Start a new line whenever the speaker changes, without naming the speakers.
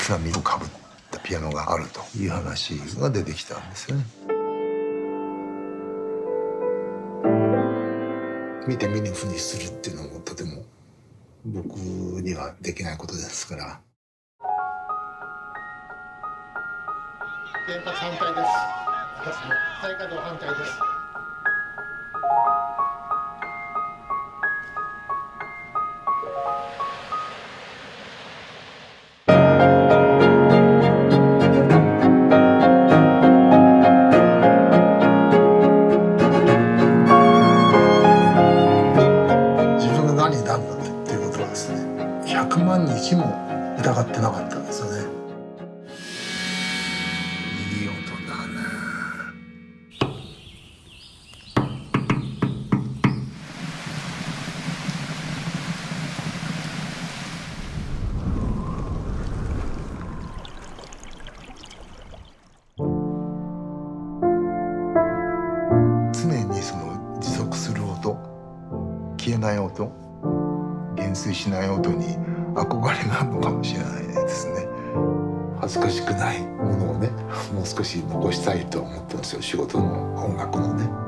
つな実をかぶったピアノがあるという話が出てきたんですよね。見て見ぬふうにするっていうのもとても僕にはできないことですから。
原発反対です。私も再稼働反対です。
自分が何になるんだっていうことはですね、100万日も疑ってなかったんですよね。いい音だね。常にその持続する音、消えない音、減衰しない音に憧れがあるのかもしれないですね。恥ずかしくないものをね、もう少し残したいと思ってますよ、仕事の音楽のね。